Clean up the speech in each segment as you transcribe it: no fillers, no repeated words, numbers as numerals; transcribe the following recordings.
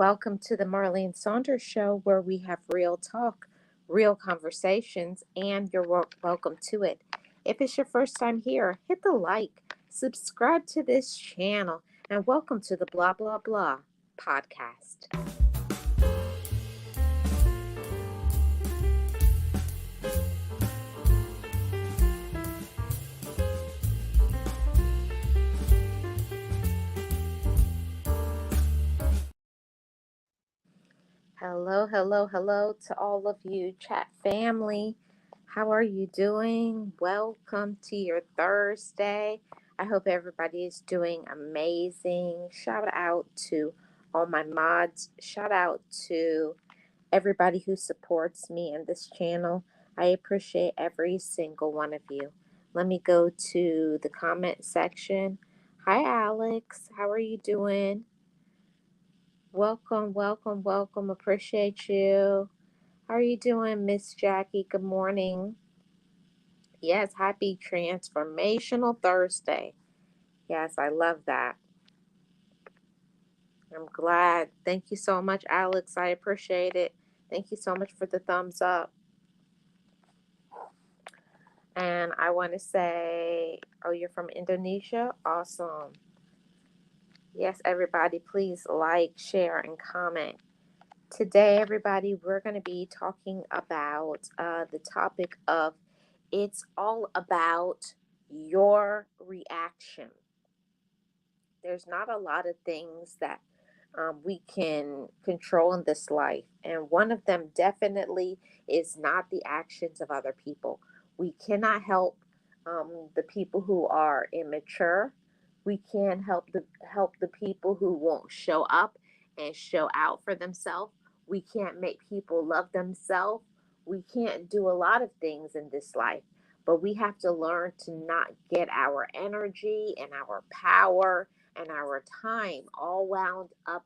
Welcome to the Marlene Saunders Show, where we have real talk, real conversations, and you're welcome to it. If it's your first time here, hit the like, subscribe to this channel, and welcome to the Blah Blah Blah podcast. Hello, hello, hello to all of you chat family. How are you doing? Welcome to your Thursday. I hope everybody is doing amazing. Shout out to all my mods. Shout out to everybody who supports me and this channel. I appreciate every single one of you. Let me go to the comment section. Hi, Alex. How are you doing? Welcome, welcome, welcome. Appreciate you. How are you doing, Miss Jackie? Good morning. Yes, happy Transformational Thursday. Yes, I love that. I'm glad. Thank you so much, Alex. I appreciate it. Thank you so much for the thumbs up. And I want to say, oh, you're from Indonesia? Awesome. Yes, everybody, please like, share, and comment. Today, everybody, we're going to be talking about the topic of it's all about your reaction. There's not a lot of things that we can control in this life. And one of them definitely is not the actions of other people. We cannot help the people who are immature. We can't help the people who won't show up and show out for themselves. We can't make people love themselves. We can't do a lot of things in this life, but we have to learn to not get our energy and our power and our time all wound up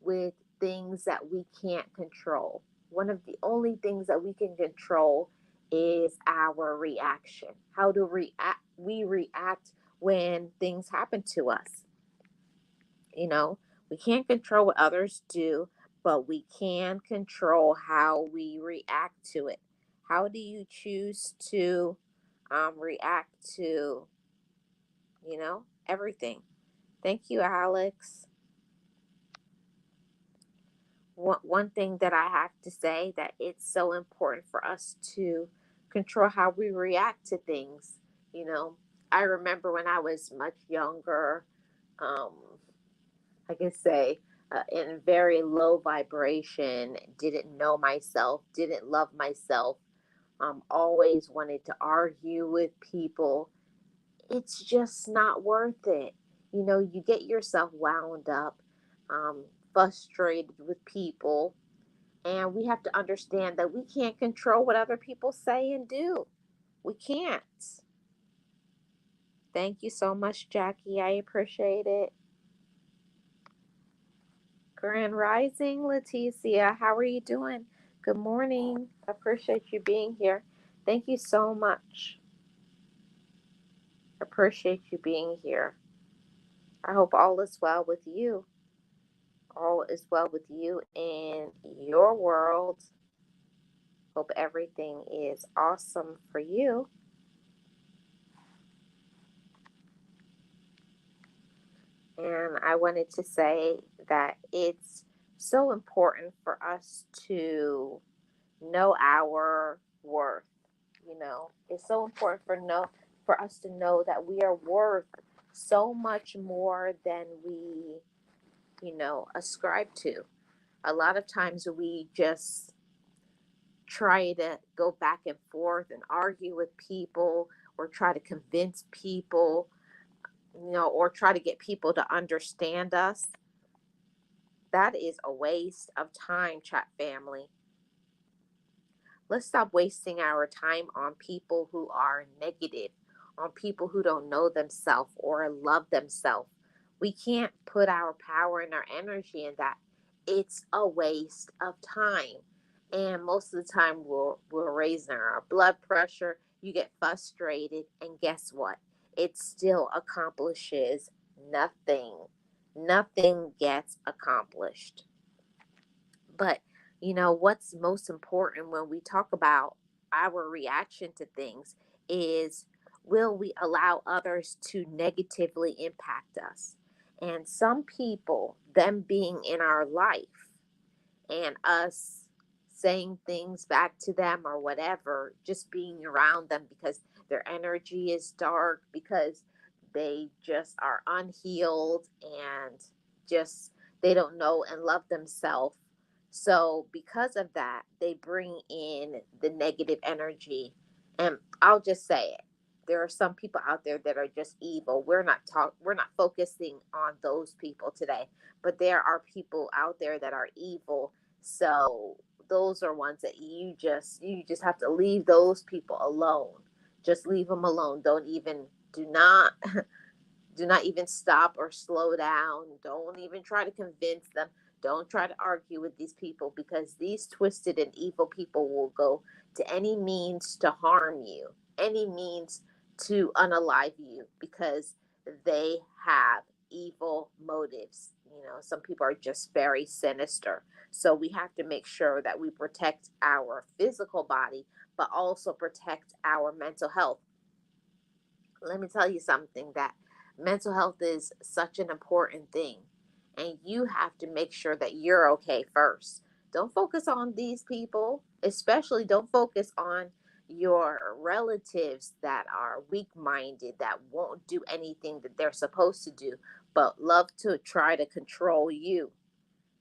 with things that we can't control. One of the only things that we can control is our reaction. How do we react when things happen to us? You know, we can't control what others do, but we can control how we react to it. How do you choose to react to, everything? Thank you, Alex. One thing that I have to say that it's so important for us to control how we react to things. You know, I remember when I was much younger, um, I can say in very low vibration, didn't know myself, didn't love myself, always wanted to argue with people. It's just not worth it. You get yourself wound up, um, frustrated with people, and we have to understand that we can't control what other people say and do. We can't. Thank you so much, Jackie. I appreciate it. Grand Rising, Leticia. How are you doing? Good morning. I appreciate you being here. Thank you so much. Appreciate you being here. I hope all is well with you. All is well with you in your world. Hope everything is awesome for you. And I wanted to say that it's so important for us to know our worth. It's so important for us to know that we are worth so much more than we, ascribe to. A lot of times we just try to go back and forth and argue with people or try to convince people, or try to get people to understand us. That is a waste of time, chat family. Let's stop wasting our time on people who are negative, on people who don't know themselves or love themselves. We can't put our power and our energy in that. It's a waste of time. And most of the time, we're raising our blood pressure. You get frustrated, and guess what? It still accomplishes nothing. Nothing gets accomplished. But what's most important when we talk about our reaction to things is, will we allow others to negatively impact us? And some people, them being in our life and us saying things back to them or whatever, just being around them because their energy is dark, because they just are unhealed and just they don't know and love themselves. So, because of that, they bring in the negative energy. And I'll just say it. There are some people out there that are just evil. We're not focusing on those people today, but there are people out there that are evil. So those are ones that you just have to leave those people alone. Just leave them alone. Don't even do not do not even stop or slow down. Don't even try to convince them. Don't try to argue with these people, because these twisted and evil people will go to any means to harm you, any means to unalive you, because they have evil motives. Some people are just very sinister. So we have to make sure that we protect our physical body, but also protect our mental health. Let me tell you something, that mental health is such an important thing, and you have to make sure that you're okay first. Don't focus on these people, especially don't focus on your relatives that are weak minded, that won't do anything that they're supposed to do, but love to try to control you.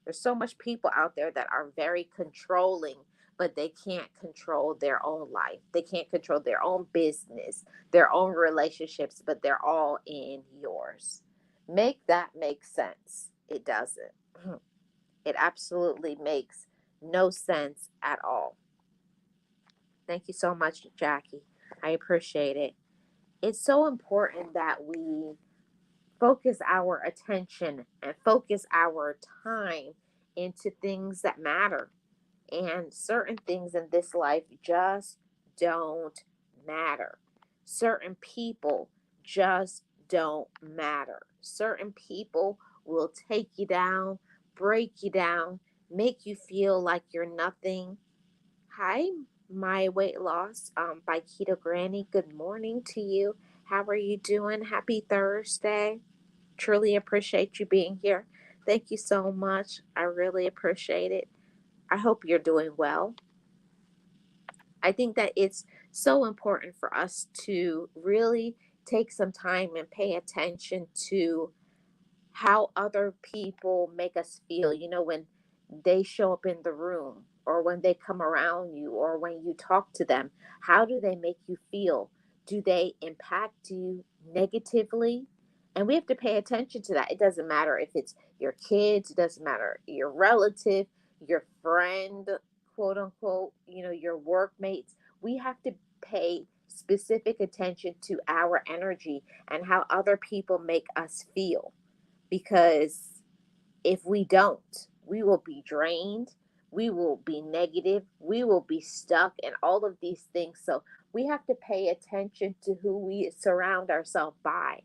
There's so much people out there that are very controlling, but they can't control their own life. They can't control their own business, their own relationships, but they're all in yours. Make that make sense. It doesn't. It absolutely makes no sense at all. Thank you so much, Jackie. I appreciate it. It's so important that we focus our attention and focus our time into things that matter. And certain things in this life just don't matter. Certain people just don't matter. Certain people will take you down, break you down, make you feel like you're nothing. Hi, my weight loss by Keto Granny. Good morning to you. How are you doing? Happy Thursday. Truly appreciate you being here. Thank you so much. I really appreciate it. I hope you're doing well. I think that it's so important for us to really take some time and pay attention to how other people make us feel, when they show up in the room, or when they come around you, or when you talk to them. How do they make you feel? Do they impact you negatively? And we have to pay attention to that. It doesn't matter if it's your kids, it doesn't matter your relative, your friend, quote unquote, your workmates. We have to pay specific attention to our energy and how other people make us feel, because if we don't, we will be drained, we will be negative, we will be stuck, and all of these things. So we have to pay attention to who we surround ourselves by.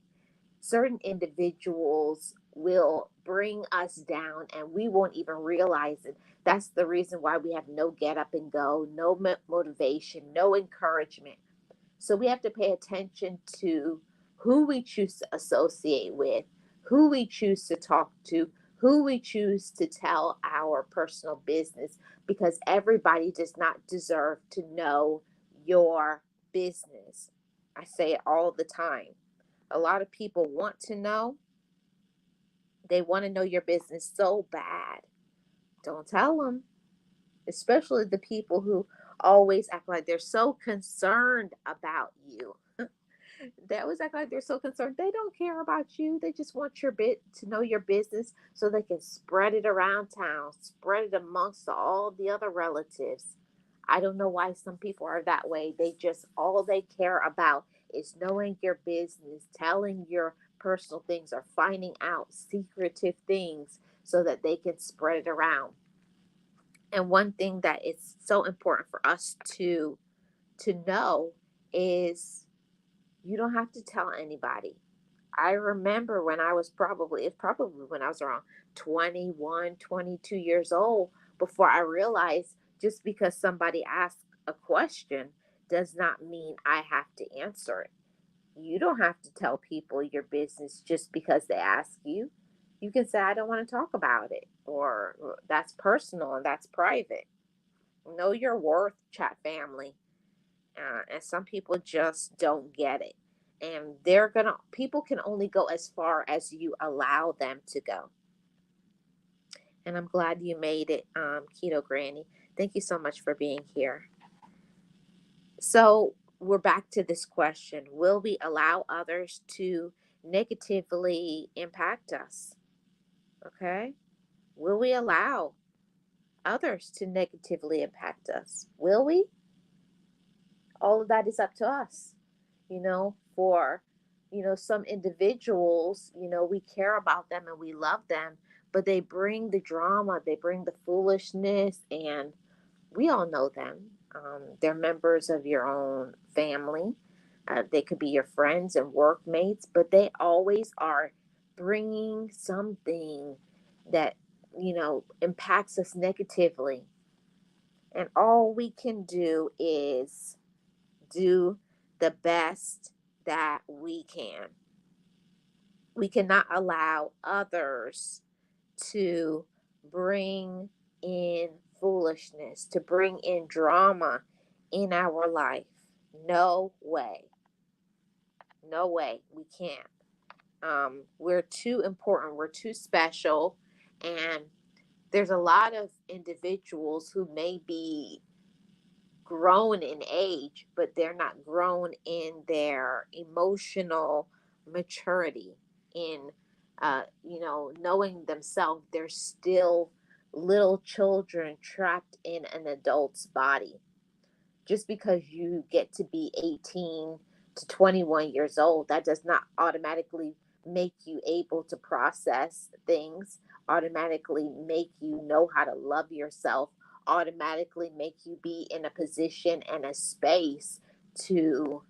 Certain individuals will bring us down and we won't even realize it. That's the reason why we have no get up and go, no motivation, no encouragement. So we have to pay attention to who we choose to associate with, who we choose to talk to, who we choose to tell our personal business, because everybody does not deserve to know your business. I say it all the time. A lot of people want to know, they want to know your business so bad. Don't tell them, especially the people who always act like they're so concerned about you. They always act like they're so concerned. They don't care about you. They just want your bit to know your business so they can spread it around town, spread it amongst all the other relatives. I don't know why some people are that way. They just, all they care about is knowing your business, telling your personal things, or finding out secretive things so that they can spread it around. And one thing that is so important for us to know is, you don't have to tell anybody. I remember when I was probably, it's probably when I was around 21, 22 years old, before I realized just because somebody asks a question does not mean I have to answer it. You don't have to tell people your business just because they ask you. You can say, I don't want to talk about it, or that's personal and that's private. Know your worth, chat family. And some people just don't get it. And people can only go as far as you allow them to go. And I'm glad you made it, Keto Granny. Thank you so much for being here. So we're back to this question. Will we allow others to negatively impact us? Okay. Will we allow others to negatively impact us? Will we? All of that is up to us. For some individuals, we care about them and we love them, but they bring the drama, they bring the foolishness, and we all know them. They're members of your own family. They could be your friends and workmates, but they always are bringing something that impacts us negatively. And all we can do is do the best that we can. We cannot allow others to bring in foolishness, to bring in drama in our life. No way. No way. We can't. We're too important. We're too special. And there's a lot of individuals who may be grown in age, but they're not grown in their emotional maturity, in knowing themselves. They're still little children trapped in an adult's body. Just because you get to be 18 to 21 years old, that does not automatically make you able to process things, automatically make you know how to love yourself, automatically make you be in a position and a space to,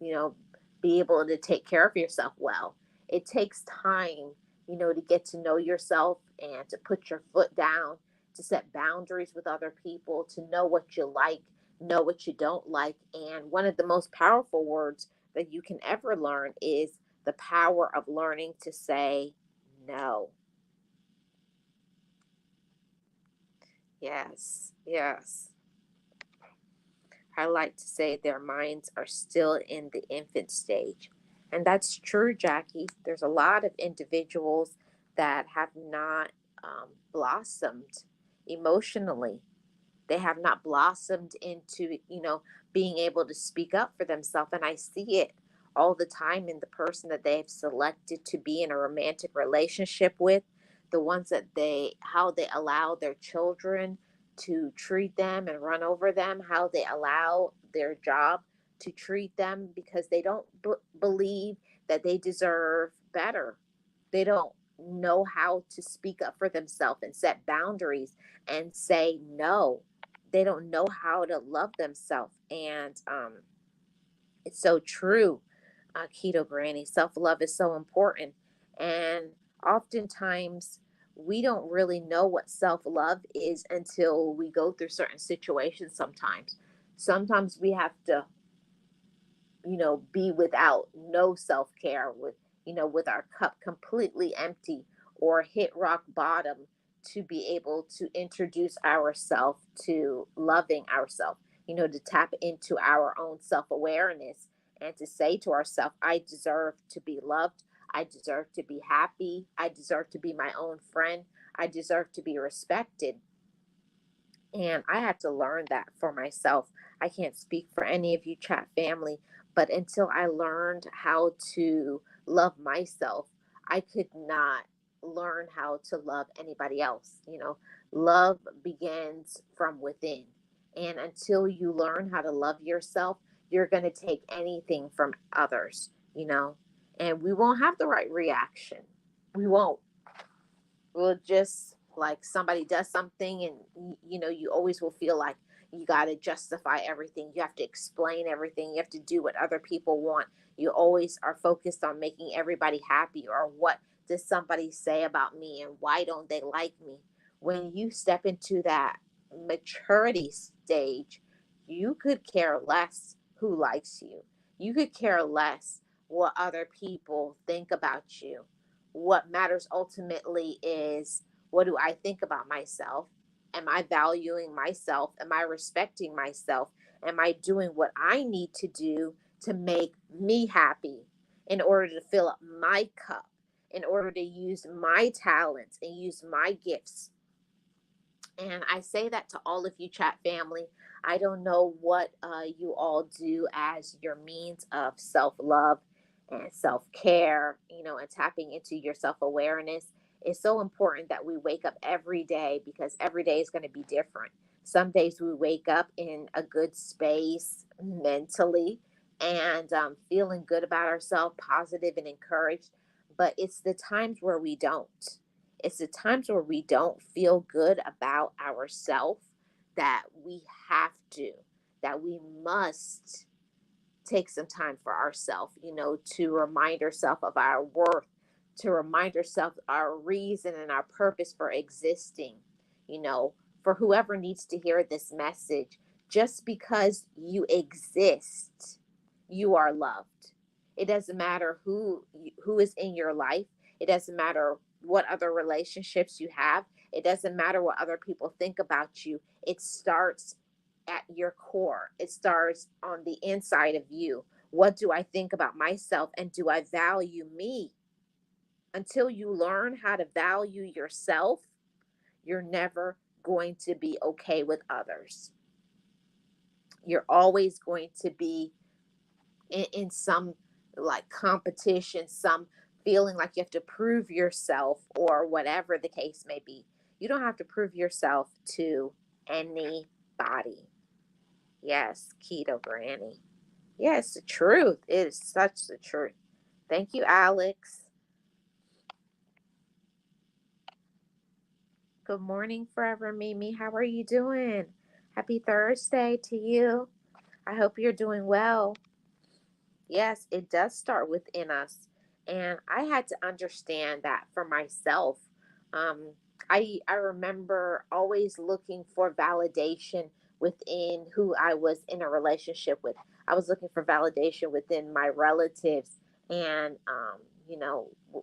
you know, be able to take care of yourself well. It takes time, to get to know yourself and to put your foot down, to set boundaries with other people, to know what you like, know what you don't like. And one of the most powerful words that you can ever learn is the power of learning to say no. Yes, yes. I like to say their minds are still in the infant stage. And that's true, Jackie. There's a lot of individuals that have not blossomed emotionally. They have not blossomed into, being able to speak up for themselves. And I see it all the time in the person that they've selected to be in a romantic relationship with, the ones how they allow their children to treat them and run over them, how they allow their job to treat them because they don't believe that they deserve better. They don't know how to speak up for themselves and set boundaries and say no. They don't know how to love themselves. And it's so true, Keto Granny. Self love is so important. And oftentimes, we don't really know what self love is until we go through certain situations sometimes we have to, be without no self care, with our cup completely empty, or hit rock bottom, to be able to introduce ourselves to loving ourselves, to tap into our own self awareness and to say to ourselves, I deserve to be loved. I deserve to be happy. I deserve to be my own friend. I deserve to be respected. And I had to learn that for myself. I can't speak for any of you chat family, but until I learned how to love myself, I could not learn how to love anybody else. Love begins from within. And until you learn how to love yourself, you're going to take anything from others. And we won't have the right reaction. We won't. We'll just, like, somebody does something, and you always will feel like you got to justify everything, you have to explain everything, you have to do what other people want. You always are focused on making everybody happy, or what does somebody say about me and why don't they like me. when you step into that maturity stage, you could care less who likes you. You could care less what other people think about you. What matters ultimately is, what do I think about myself? Am I valuing myself? Am I respecting myself? Am I doing what I need to do to make me happy in order to fill up my cup, in order to use my talents and use my gifts? And I say that to all of you, chat family. I don't know what you all do as your means of self love and self care, and tapping into your self awareness. It's so important that we wake up every day, because every day is going to be different. Some days we wake up in a good space mentally and feeling good about ourselves, positive and encouraged. But it's the times where we don't. It's the times where we don't feel good about ourselves that we have to, that we must take some time for ourselves, to remind ourselves of our worth, to remind ourselves our reason and our purpose for existing, you know, for whoever needs to hear this message. Just because you exist, you are loved. It doesn't matter who is in your life. It doesn't matter what other relationships you have. It doesn't matter what other people think about you. It starts at your core. It starts on the inside of you. What do I think about myself, and do I value me? Until you learn how to value yourself, you're never going to be okay with others. You're always going to be in some like competition, some feeling like you have to prove yourself, or whatever the case may be. You don't have to prove yourself to anybody. Yes, Keto Granny. Yeah, it's the truth. It is such the truth. Thank you, Alex. Good morning, Forever Mimi. How are you doing? Happy Thursday to you. I hope you're doing well. Yes, it does start within us. And I had to understand that for myself. Um, I remember always looking for validation within who I was in a relationship with. I was looking for validation within my relatives. And,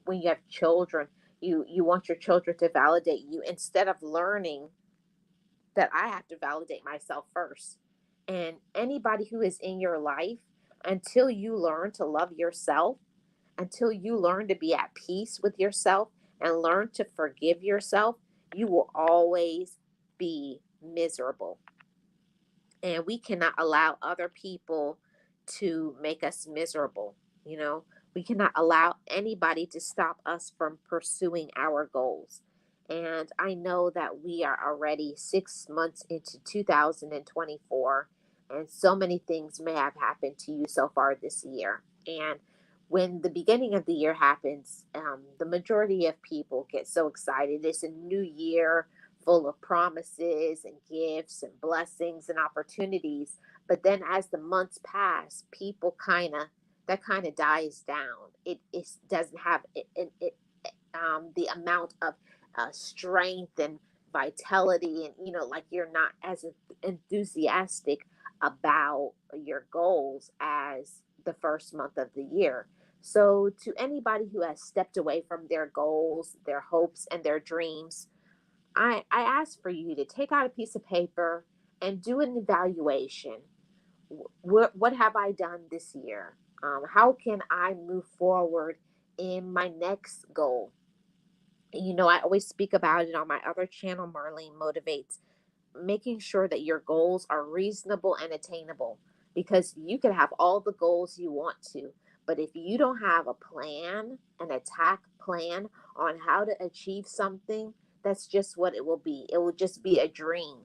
when you have children, you want your children to validate you, instead of learning that I have to validate myself first. And anybody who is in your life, until you learn to love yourself, until you learn to be at peace with yourself and learn to forgive yourself, you will always be miserable. And we cannot allow other people to make us miserable. You know, we cannot allow anybody to stop us from pursuing our goals. And I know that we are already 6 months into 2024, and so many things may have happened to you so far this year. And when the beginning of the year happens, the majority of people get so excited. It's a new year full of promises and gifts and blessings and opportunities. But then as the months pass, people that kind of dies down. It doesn't have the amount of strength and vitality, and like you're not as enthusiastic about your goals as the first month of the year. So to anybody who has stepped away from their goals, their hopes, and their dreams, I ask for you to take out a piece of paper and do an evaluation. What have I done this year? How can I move forward in my next goal? I always speak about it on my other channel, Marlene Motivates, making sure that your goals are reasonable and attainable, because you can have all the goals you want to, but if you don't have a plan, an attack plan on how to achieve something, that's just what it will be. It will just be a dream.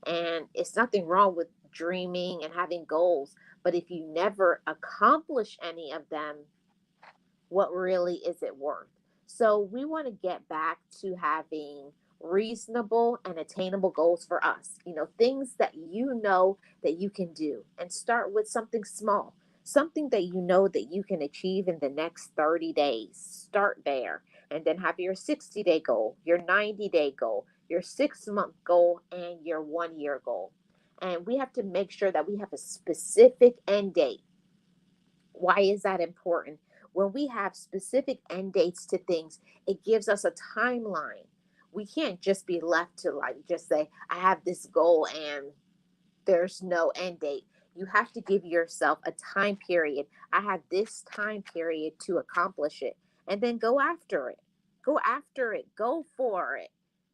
And it's nothing wrong with dreaming and having goals, but if you never accomplish any of them, what really is it worth? So we want to get back to having reasonable and attainable goals for us. Things that that you can do, and start with something small. Something that that you can achieve in the next 30 days. Start there, and then have your 60-day goal, your 90-day goal, your 6 month goal, and your 1 year goal. And we have to make sure that we have a specific end date. Why is that important? When we have specific end dates to things, it gives us a timeline. We can't just be left to like just say, I have this goal and there's no end date. You have to give yourself a time period. I have this time period to accomplish it, and then go after it. Go after it. Go for it.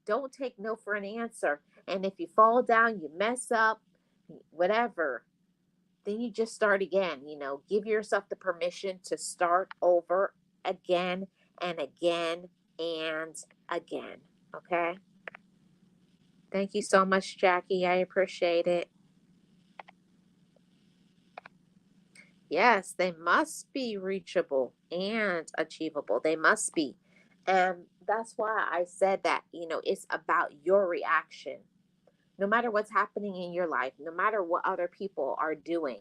Don't take no for an answer. And if you fall down, you mess up, whatever, then you just start again. Give yourself the permission to start over again and again and again. Okay. Thank you so much, Jackie. I appreciate it. Yes, they must be reachable and achievable. They must be. And that's why I said that, it's about your reaction. No matter what's happening in your life, no matter what other people are doing,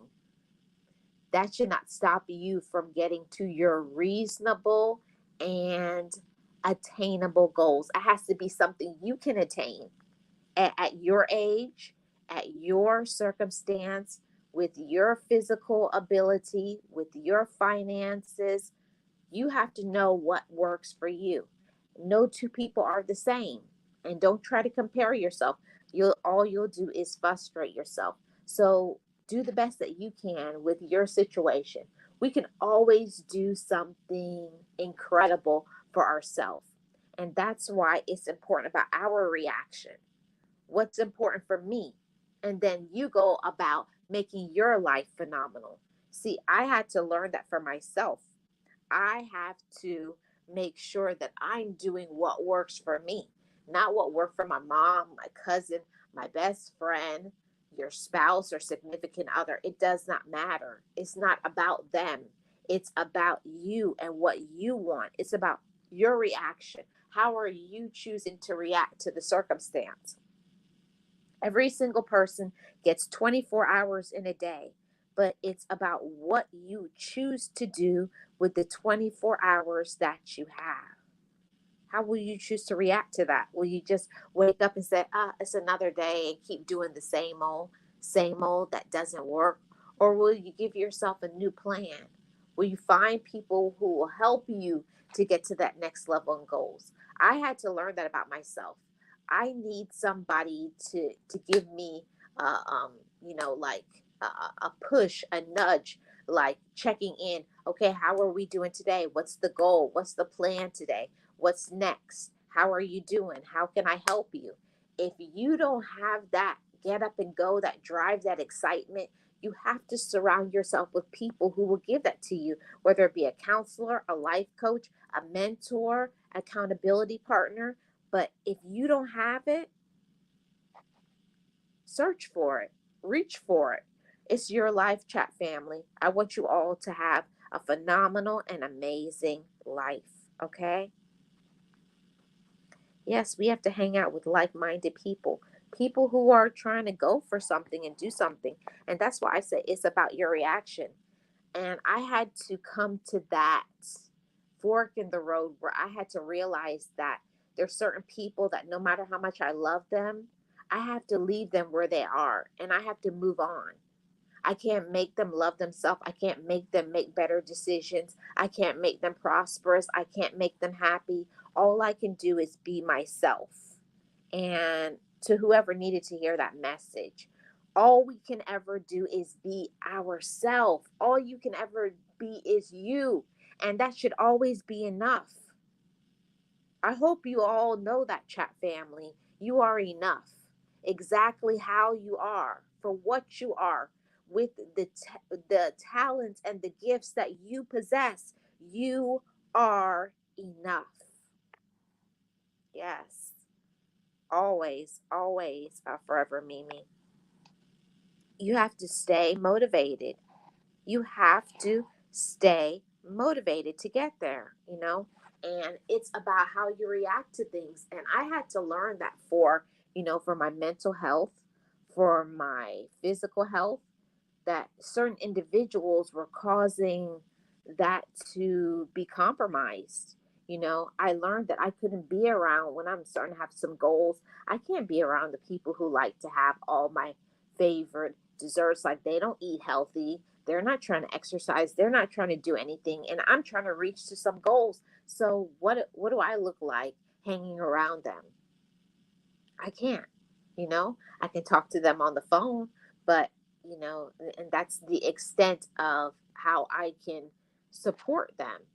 that should not stop you from getting to your reasonable and attainable goals. It has to be something you can attain at your age, at your circumstance, with your physical ability, with your finances. You have to know what works for you. No two people are the same. And don't try to compare yourself. All you'll do is frustrate yourself. So do the best that you can with your situation. We can always do something incredible for ourselves. And that's why it's important about our reaction. What's important for me? And then you go about making your life phenomenal. See, I had to learn that for myself. I have to make sure that I'm doing what works for me, not what worked for my mom, my cousin, my best friend, your spouse or significant other. It does not matter. It's not about them. It's about you and what you want. It's about your reaction. How are you choosing to react to the circumstance? Every single person gets 24 hours in a day, but it's about what you choose to do with the 24 hours that you have. How will you choose to react to that? Will you just wake up and say, it's another day and keep doing the same old that doesn't work? Or will you give yourself a new plan? Will you find people who will help you to get to that next level and goals? I had to learn that about myself. I need somebody to give me, uh, um, like a push, a nudge, like checking in. Okay, how are we doing today? What's the goal? What's the plan today? What's next? How are you doing? How can I help you? If you don't have that get up and go, that drive, that excitement, you have to surround yourself with people who will give that to you, whether it be a counselor, a life coach, a mentor, accountability partner. But if you don't have it, search for it, reach for it. It's your life, chat family. I want you all to have a phenomenal and amazing life. Okay? Yes, we have to hang out with like minded people, people who are trying to go for something and do something. And that's why I say it's about your reaction. And I had to come to that fork in the road where I had to realize that there's certain people that no matter how much I love them, I have to leave them where they are and I have to move on. I can't make them love themselves. I can't make them make better decisions. I can't make them prosperous. I can't make them happy. All I can do is be myself. And to whoever needed to hear that message, all we can ever do is be ourselves. All you can ever be is you. And that should always be enough. I hope you all know that, chat family. You are enough. Exactly how you are, for what you are, with the talents and the gifts that you possess. You are enough. Yes. Always, always, forever Mimi. You have to stay motivated. You have to stay motivated to get there. And it's about how you react to things. And I had to learn that for my mental health, for my physical health, that certain individuals were causing that to be compromised. I learned that I couldn't be around when I'm starting to have some goals. I can't be around the people who like to have all my favorite desserts. Like, they don't eat healthy. They're not trying to exercise. They're not trying to do anything. And I'm trying to reach to some goals. So what do I look like hanging around them? I can't. I can talk to them on the phone, but and that's the extent of how I can support them.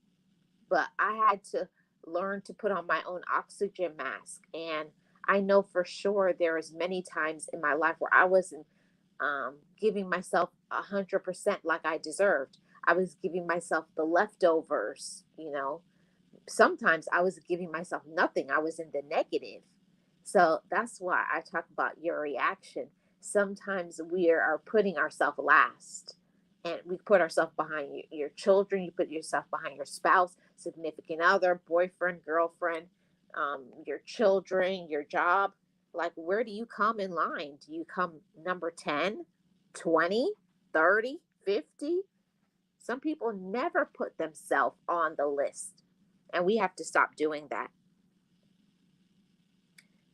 But I had to learn to put on my own oxygen mask. And I know for sure there was many times in my life where I wasn't giving myself 100% like I deserved. I was giving myself the leftovers. Sometimes I was giving myself nothing. I was in the negative. So that's why I talk about your reaction. Sometimes we are putting ourselves last, and we put ourselves behind your children. You put yourself behind your spouse, significant other, boyfriend, girlfriend, your children, your job. Like, where do you come in line? Do you come number 10, 20, 30, 50? Some people never put themselves on the list, and we have to stop doing that.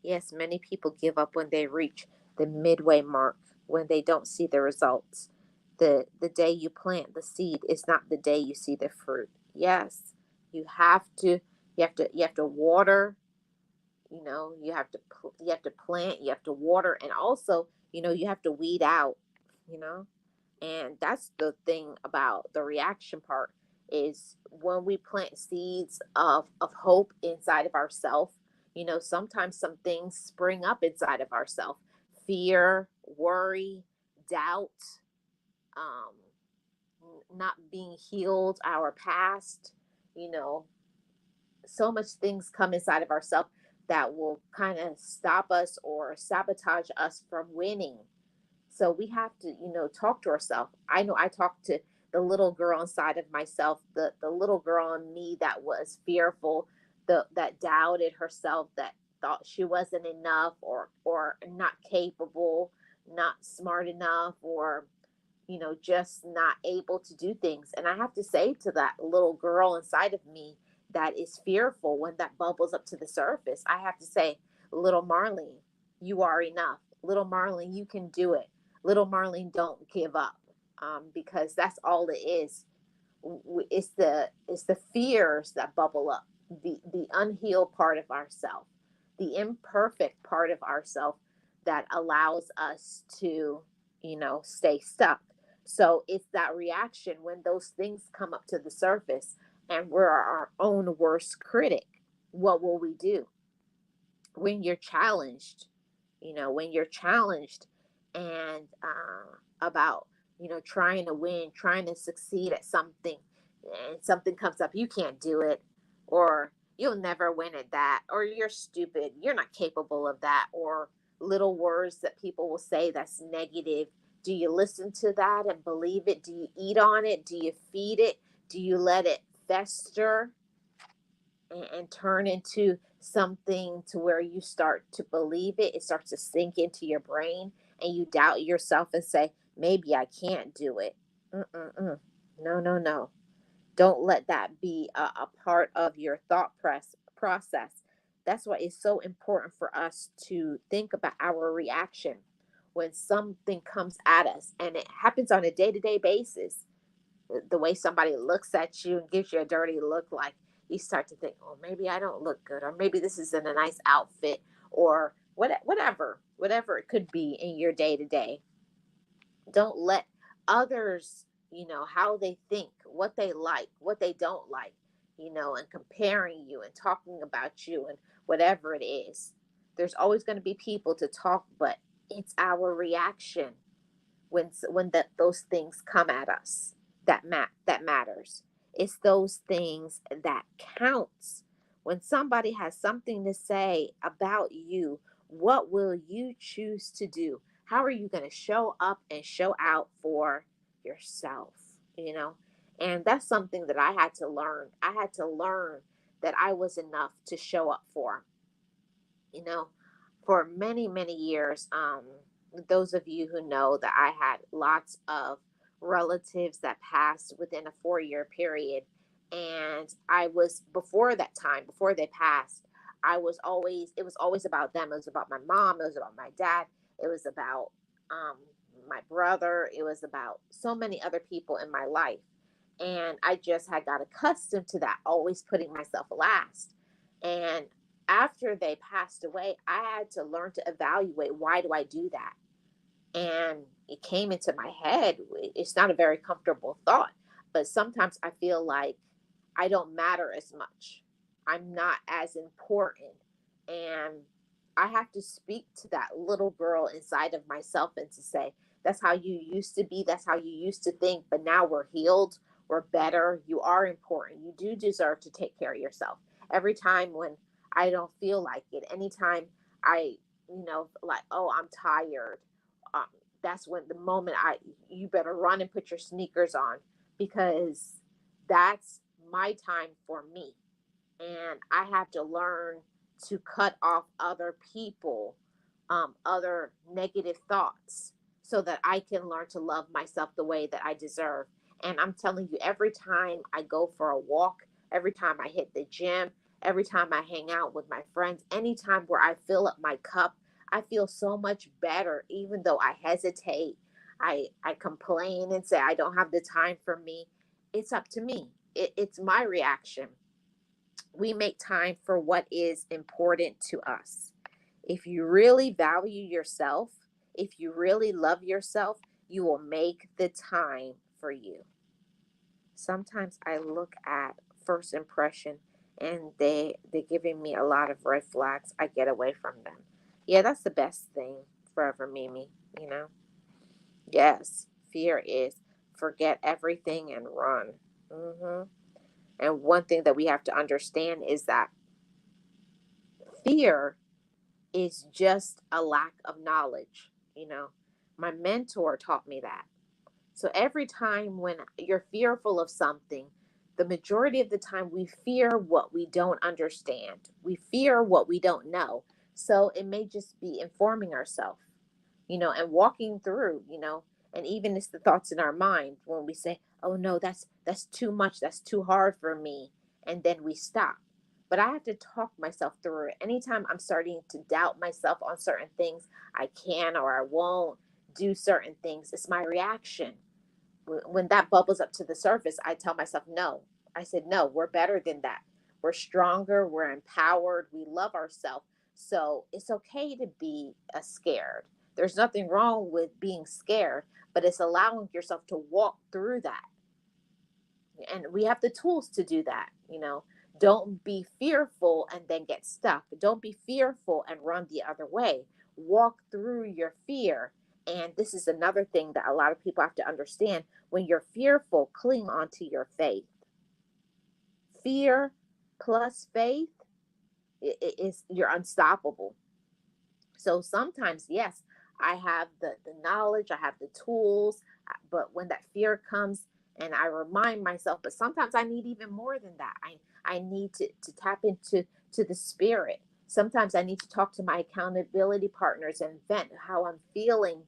Yes, many people give up when they reach the midway mark, when they don't see the results. The day you plant the seed is not the day you see the fruit. Yes, you have to you have to water, you have to plant, you have to water, and also, you have to weed out, you know. And that's the thing about the reaction part, is when we plant seeds of hope inside of ourselves. Sometimes some things spring up inside of ourselves: fear, worry, doubt, um, not being healed, our past. You know, so much things come inside of ourselves that will kind of stop us or sabotage us from winning. So we have to, talk to ourselves. I know I talked to the little girl inside of myself, the little girl in me that was fearful, that doubted herself, that thought she wasn't enough, or not capable, not smart enough, or just not able to do things. And I have to say to that little girl inside of me that is fearful, when that bubbles up to the surface, I have to say, little Marlene, you are enough. Little Marlene, you can do it. Little Marlene, don't give up. Because that's all it is. It's the fears that bubble up, the unhealed part of ourself, the imperfect part of ourself, that allows us to stay stuck. So it's that reaction when those things come up to the surface, and we're our own worst critic. What will we do when you're challenged? When you're challenged, and about trying to win, trying to succeed at something, and something comes up, you can't do it, or you'll never win at that, or you're stupid, you're not capable of that, or little words that people will say that's negative. Do you listen to that and believe it? Do you eat on it? Do you feed it? Do you let it fester and turn into something to where you start to believe it? It starts to sink into your brain, and you doubt yourself and say, maybe I can't do it. Mm-mm-mm. No, no, no. Don't let that be a part of your process. That's why it's so important for us to think about our reaction when something comes at us, and it happens on a day-to-day basis. The way somebody looks at you and gives you a dirty look, like, you start to think, oh, maybe I don't look good, or maybe this isn't a nice outfit, or whatever it could be in your day-to-day. Don't let others, how they think, what they like, what they don't like, and comparing you and talking about you and whatever it is. There's always going to be people to talk, but it's our reaction when those things come at us that matters. It's those things that counts. When somebody has something to say about you, what will you choose to do? How are you going to show up and show out for yourself? And that's something that I had to learn. I had to learn that I was enough to show up for. you know for many, many years. Those of you who know that I had lots of relatives that passed within a 4-year period, And I was, before that time, before they passed, it was always about them. It was about my mom. It was about my dad. It was about um, my brother. It was about so many other people in my life. And I just had got accustomed to that, always putting myself last. And after they passed away, I had to learn to evaluate, why do I do that? And it came into my head. It's not a very comfortable thought, but sometimes I feel like I don't matter as much. I'm not as important. And I have to speak to that little girl inside of myself and to say, that's how you used to be. That's how you used to think. But now we're healed. We're better. You are important. You do deserve to take care of yourself. Every time when I don't feel like it, anytime I, like, oh, I'm tired, um, that's when the moment you better run and put your sneakers on, because that's my time for me. And I have to learn to cut off other people, other negative thoughts, so that I can learn to love myself the way that I deserve. And I'm telling you, every time I go for a walk, every time I hit the gym, every time I hang out with my friends, anytime where I fill up my cup, I feel so much better, even though I hesitate. I complain and say I don't have the time for me. It's up to me. It's my reaction. We make time for what is important to us. If you really value yourself, if you really love yourself, you will make the time for you. Sometimes I look at first impression and they're giving me a lot of red flags. I get away from them. Yeah, that's the best thing forever, Mimi, you know? Yes, fear is forget everything and run. And one thing that we have to understand is that fear is just a lack of knowledge. My mentor taught me that. So every time when you're fearful of something, the majority of the time we fear what we don't understand. We fear what we don't know. So it may just be informing ourselves, and walking through, and even it's the thoughts in our mind when we say, "Oh no, that's too much. That's too hard for me." And then we stop. But I have to talk myself through it. Anytime I'm starting to doubt myself on certain things, I can or I won't do certain things, it's my reaction. When that bubbles up to the surface, I tell myself, no. I said, no, we're better than that. We're stronger. We're empowered. We love ourselves. So it's okay to be scared. There's nothing wrong with being scared, but it's allowing yourself to walk through that. And we have the tools to do that. Don't be fearful and then get stuck. Don't be fearful and run the other way. Walk through your fear. And this is another thing that a lot of people have to understand. When you're fearful, cling onto your faith. Fear plus faith is you're unstoppable. So sometimes, yes, I have the knowledge, I have the tools, but when that fear comes and I remind myself, but sometimes I need even more than that. I need to tap into the spirit. Sometimes I need to talk to my accountability partners and vent how I'm feeling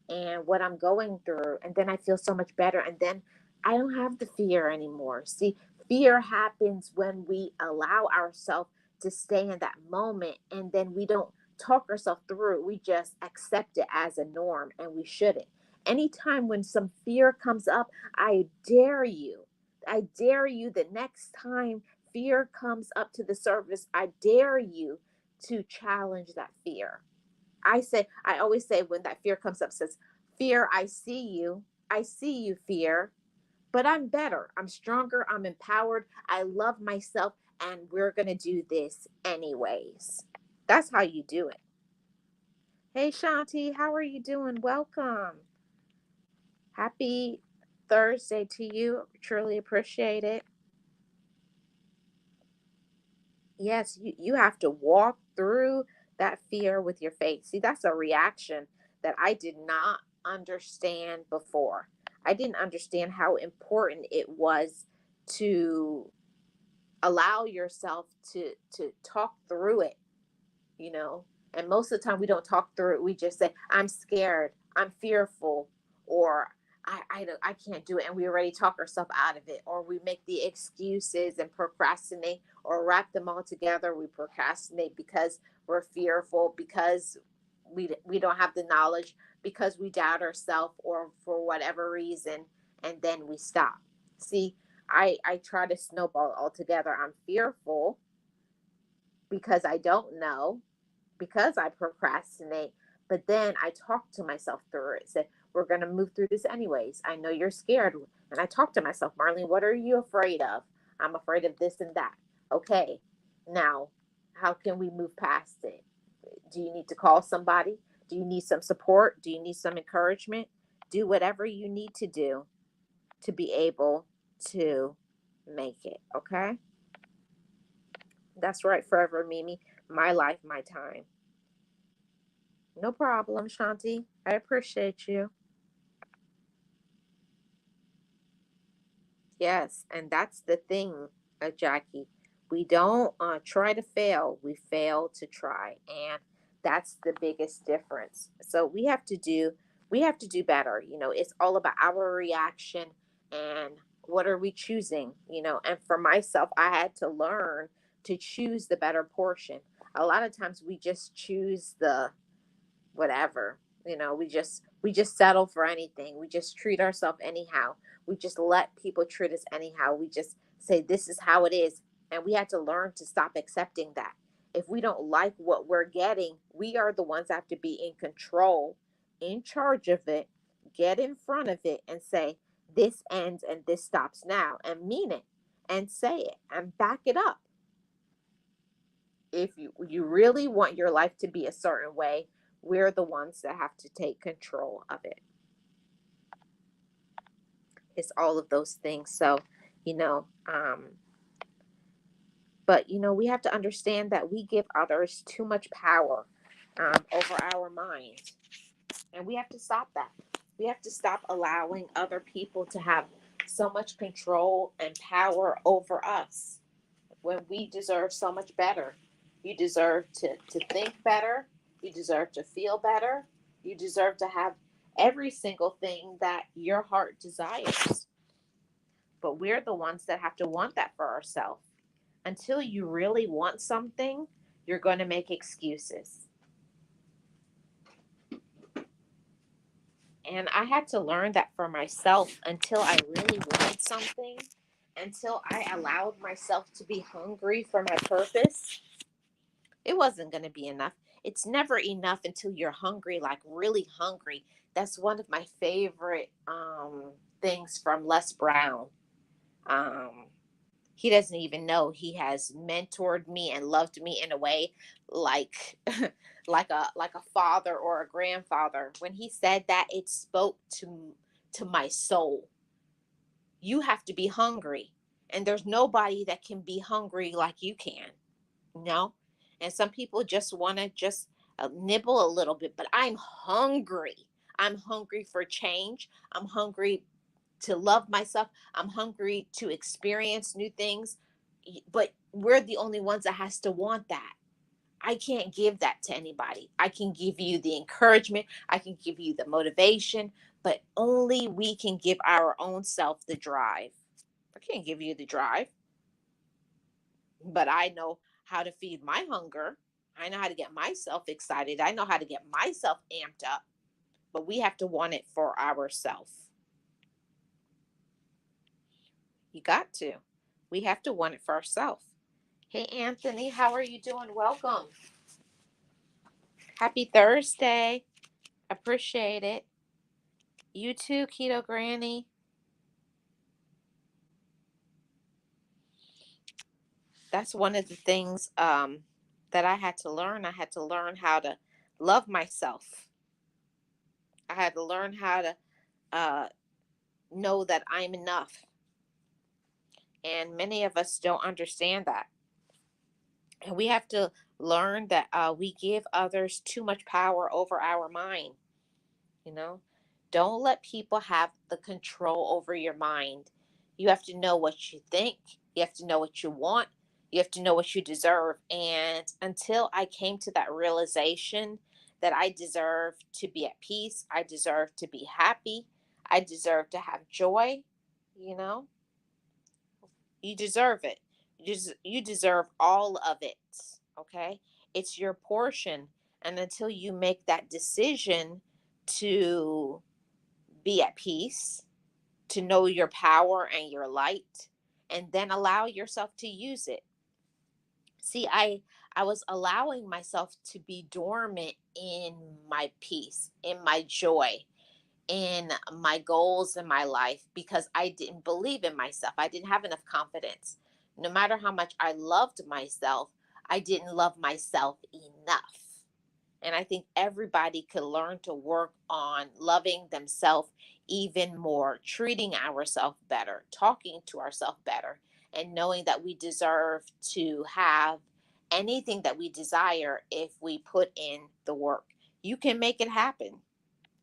and what I'm going through. And then I feel so much better. And then I don't have the fear anymore. See, fear happens when we allow ourselves to stay in that moment and then we don't talk ourselves through it. We just accept it as a norm and we shouldn't. Anytime when some fear comes up, I dare you. I dare you the next time fear comes up to the surface, I dare you to challenge that fear. I always say when that fear comes up, says, fear, I see you. I see you, fear, but I'm better. I'm stronger. I'm empowered. I love myself. And we're going to do this anyways. That's how you do it. Hey, Shanti, how are you doing? Welcome. Happy Thursday to you. Truly appreciate it. Yes, you have to walk through that fear with your faith. See, that's a reaction that I did not understand before. I didn't understand how important it was to allow yourself to talk through it, you know. And most of the time we don't talk through it. We just say, I'm scared, I'm fearful, or I can't do it, and we already talk ourselves out of it, or we make the excuses and procrastinate, or wrap them all together. We procrastinate because we're fearful, because we don't have the knowledge, because we doubt ourselves, or for whatever reason, and then we stop. See, I try to snowball all together. I'm fearful because I don't know, because I procrastinate. But then I talk to myself through it. Say, we're going to move through this anyways. I know you're scared. And I talk to myself, Marlene, what are you afraid of? I'm afraid of this and that. Okay, now, how can we move past it? Do you need to call somebody? Do you need some support? Do you need some encouragement? Do whatever you need to do to be able to make it. Okay? That's right, Forever Mimi. My life, my time. No problem, Shanti. I appreciate you. Yes, and that's the thing, Jackie. We don't try to fail. We fail to try, and that's the biggest difference. So we have to do better. It's all about our reaction and what are we choosing. And for myself, I had to learn to choose the better portion. A lot of times we just choose the whatever. We just settle for anything. We just treat ourselves anyhow. We just let people treat us anyhow. We just say this is how it is, and we had to learn to stop accepting that. If we don't like what we're getting, we are the ones that have to be in control, in charge of it, get in front of it and say this ends and this stops now, and mean it, and say it and back it up. If you really want your life to be a certain way, we're the ones that have to take control of it. It's all of those things. So, you know, um, but we have to understand that we give others too much power over our minds, and we have to stop that. We have to stop allowing other people to have so much control and power over us when we deserve so much better. You deserve to think better. You deserve to feel better. You deserve to have every single thing that your heart desires. But we're the ones that have to want that for ourselves. Until you really want something, you're going to make excuses. And I had to learn that for myself. Until I really wanted something, until I allowed myself to be hungry for my purpose, it wasn't going to be enough. It's never enough until you're hungry, like really hungry. That's one of my favorite things from Les Brown. Um, he doesn't even know he has mentored me and loved me in a way like like a father or a grandfather. When he said that, it spoke to my soul. You have to be hungry, and there's nobody that can be hungry like you can. No. And some people just want to just nibble a little bit, but I'm hungry. I'm hungry for change. I'm hungry to love myself. I'm hungry to experience new things. But we're the only ones that has to want that. I can't give that to anybody. I can give you the encouragement, I can give you the motivation, but only we can give our own self the drive. I can't give you the drive, but I know how to feed my hunger. I know how to get myself excited. I know how to get myself amped up, but we have to want it for ourselves. You got to. We have to want it for ourselves. Hey, Anthony, how are you doing? Welcome. Happy Thursday. Appreciate it. You too, Keto Granny. That's one of the things that I had to learn. I had to learn how to love myself. I had to learn how to uh, know that I'm enough. And many of us don't understand that. And we have to learn that we give others too much power over our mind. You know, don't let people have the control over your mind. You have to know what you think, you have to know what you want, you have to know what you deserve. And until I came to that realization that I deserve to be at peace, I deserve to be happy, I deserve to have joy. You know, you deserve it. You deserve all of it. Okay. It's your portion. And until you make that decision to be at peace, to know your power and your light, and then allow yourself to use it. See, I was allowing myself to be dormant in my peace, in my joy, in my goals in my life because I didn't believe in myself. I didn't have enough confidence. No matter how much I loved myself, I didn't love myself enough. And I think everybody could learn to work on loving themselves even more, treating ourselves better, talking to ourselves better, and knowing that we deserve to have anything that we desire if we put in the work. You can make it happen,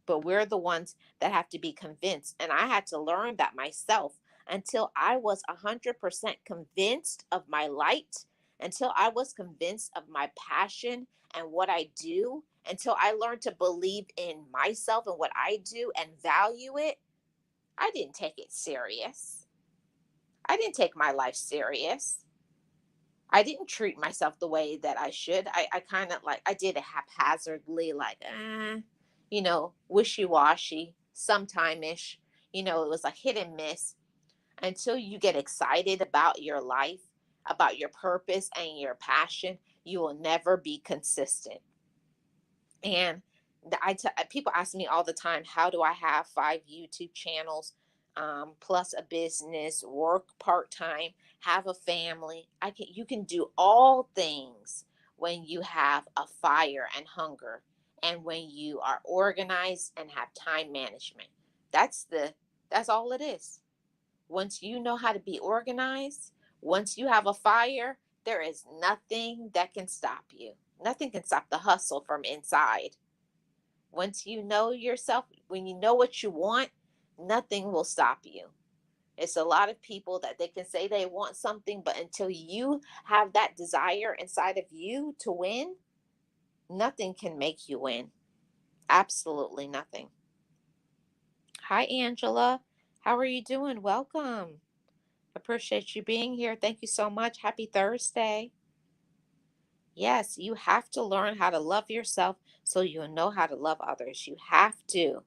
but we're the ones that have to be convinced. And I had to learn that myself until I was 100% convinced of my light, until I was convinced of my passion and what I do, until I learned to believe in myself and what I do and value it. I didn't take it serious. I didn't take my life serious. I didn't treat myself the way that I should. I kind of like, I did it haphazardly, like, wishy washy, sometime ish. It was like hit and miss until you get excited about your life, about your purpose and your passion. You will never be consistent. And people ask me all the time, how do I have 5 YouTube channels, plus a business, work part time, have a family? You can do all things when you have a fire and hunger, and when you are organized and have time management. That's all it is. Once you know how to be organized, once you have a fire, there is nothing that can stop you. Nothing can stop the hustle from inside. Once you know yourself, when you know what you want, nothing will stop you. It's a lot of people that they can say they want something, but until you have that desire inside of you to win, nothing can make you win. Absolutely nothing. Hi, Angela. How are you doing? Welcome. Appreciate you being here. Thank you so much. Happy Thursday. Yes, you have to learn how to love yourself so you'll know how to love others. You have to.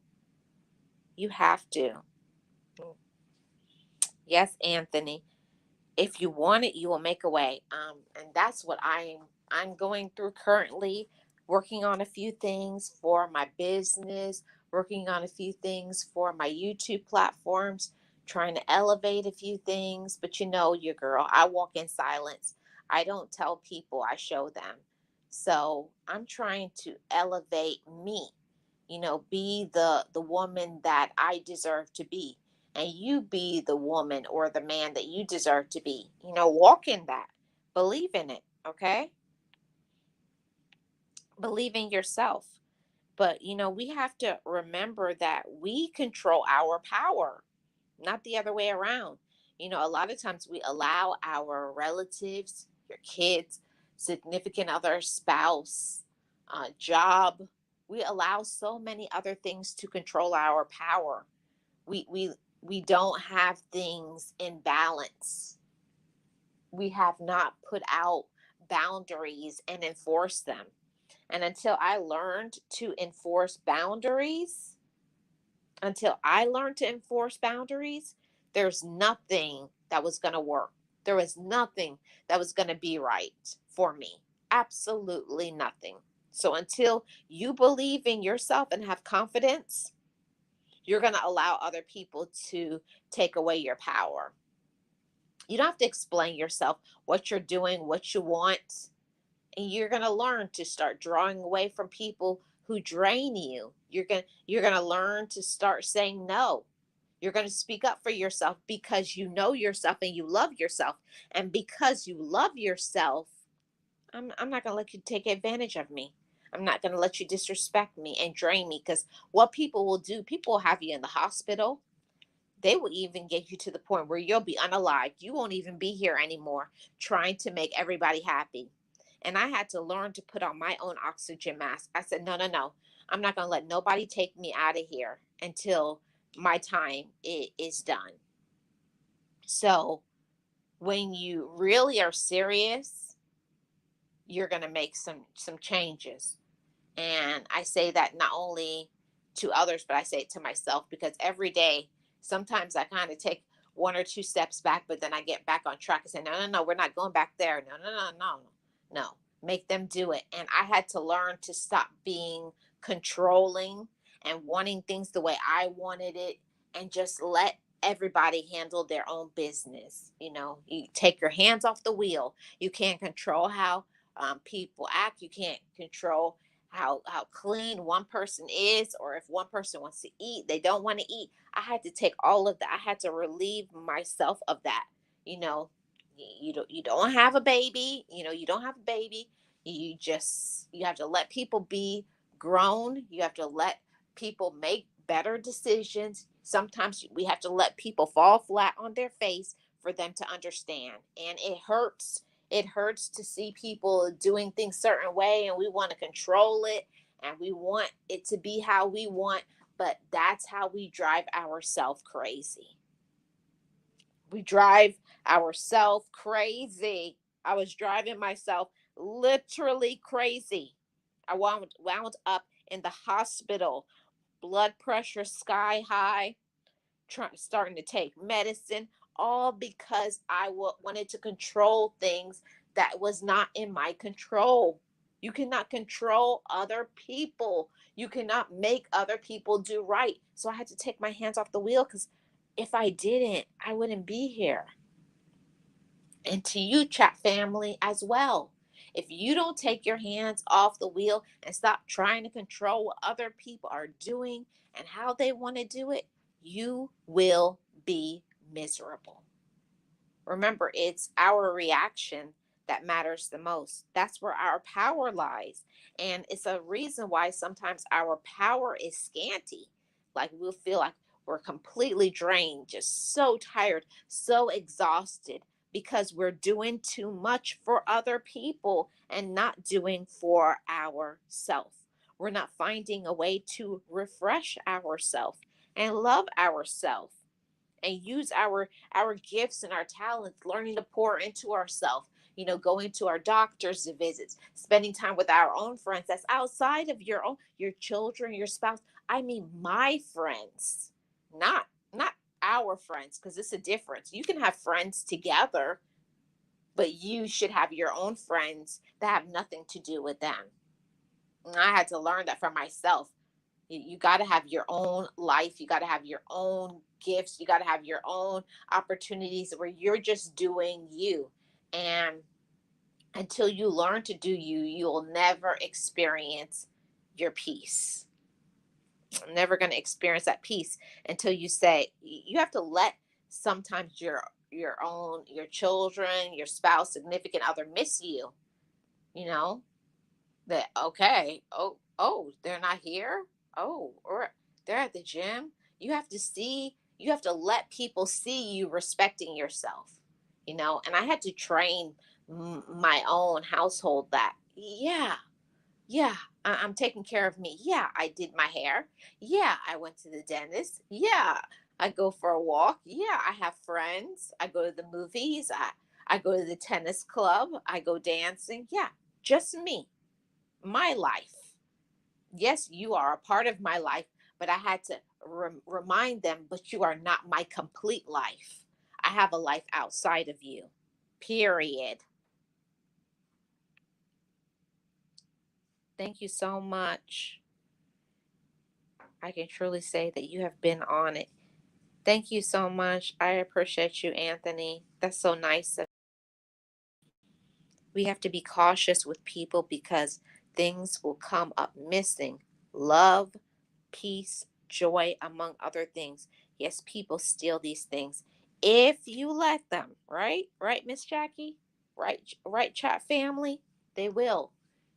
You have to. Yes, Anthony. If you want it, you will make a way. And that's what I'm going through currently, working on a few things for my business, working on a few things for my YouTube platforms, trying to elevate a few things. But you know, your girl, I walk in silence. I don't tell people, I show them. So I'm trying to elevate me, be the woman that I deserve to be, and you be the woman or the man that you deserve to be. Walk in that. Believe in it, okay? Believe in yourself. But we have to remember that we control our power, not the other way around. A lot of times we allow our relatives, your kids, significant other, spouse, job, we allow so many other things to control our power. We don't have things in balance. We have not put out boundaries and enforced them. And until I learned to enforce boundaries, there's nothing that was going to work. There was nothing that was going to be right for me. Absolutely nothing. So until you believe in yourself and have confidence, you're going to allow other people to take away your power. You don't have to explain yourself, what you're doing, what you want. And you're going to learn to start drawing away from people who drain you. You're going to learn to start saying no. You're going to speak up for yourself because you know yourself and you love yourself. And because you love yourself, I'm not going to let you take advantage of me. I'm not going to let you disrespect me and drain me, because what people will do, people will have you in the hospital. They will even get you to the point where you'll be unalived. You won't even be here anymore, trying to make everybody happy. And I had to learn to put on my own oxygen mask. I said, no, no, no. I'm not going to let nobody take me out of here until my time is done. So when you really are serious, you're going to make some changes. And I say that not only to others, but I say it to myself, because every day, sometimes I kind of take one or two steps back, but then I get back on track and say, no, no, no, we're not going back there. No, no, no, no, no. Make them do it. And I had to learn to stop being controlling and wanting things the way I wanted it, and just let everybody handle their own business. You take your hands off the wheel. You can't control how people act. You can't control how clean one person is, or if one person wants to eat, they don't want to eat. I had to take all of that. I had to relieve myself of that. you know you don't have a baby. You don't have a baby. You have to let people be grown. You have to let people make better decisions. Sometimes we have to let people fall flat on their face for them to understand, and it hurts to see people doing things certain way, and we want to control it, and we want it to be how we want. But that's how we drive ourselves crazy. We drive ourselves crazy. I was driving myself literally crazy. I wound up in the hospital, blood pressure sky high, starting to take medicine, all because I wanted to control things that was not in my control. You cannot control other people. You cannot make other people do right. So I had to take my hands off the wheel, because if I didn't, I wouldn't be here. And to you, chat family, as well. If you don't take your hands off the wheel and stop trying to control what other people are doing and how they want to do it, you will be miserable. Remember, it's our reaction that matters the most. That's where our power lies. And it's a reason why sometimes our power is scanty. Like, we'll feel like we're completely drained, just so tired, so exhausted, because we're doing too much for other people and not doing for ourselves. We're not finding a way to refresh ourselves and love ourselves, and use our gifts and our talents, learning to pour into ourselves, going to our doctor's visits, spending time with our own friends that's outside of your children, your spouse. I mean, my friends, not our friends, because it's a difference. You can have friends together, but you should have your own friends that have nothing to do with them. And I had to learn that for myself. You got to have your own life. You got to have your own gifts. You got to have your own opportunities where you're just doing you. And until you learn to do you, you'll never experience your peace. I'm never going to experience that peace until you say, you have to let sometimes your children, your spouse, significant other miss you. You know, that, okay, oh, they're not here. Oh, or they're at the gym. You have to let people see you respecting yourself. And I had to train my own household that, yeah, yeah, I'm taking care of me. Yeah, I did my hair. Yeah, I went to the dentist. Yeah, I go for a walk. Yeah, I have friends. I go to the movies. I go to the tennis club. I go dancing. Yeah, just me, my life. Yes, you are a part of my life, but I had to remind them, but you are not my complete life. I have a life outside of you, period. Thank you so much. I can truly say that you have been on it. Thank you so much. I appreciate you, Anthony. That's so nice. We have to be cautious with people because things will come up missing. Love, peace, joy, among other things. Yes, people steal these things if you let them, right? Right, Miss Jackie? Right, chat family? They will.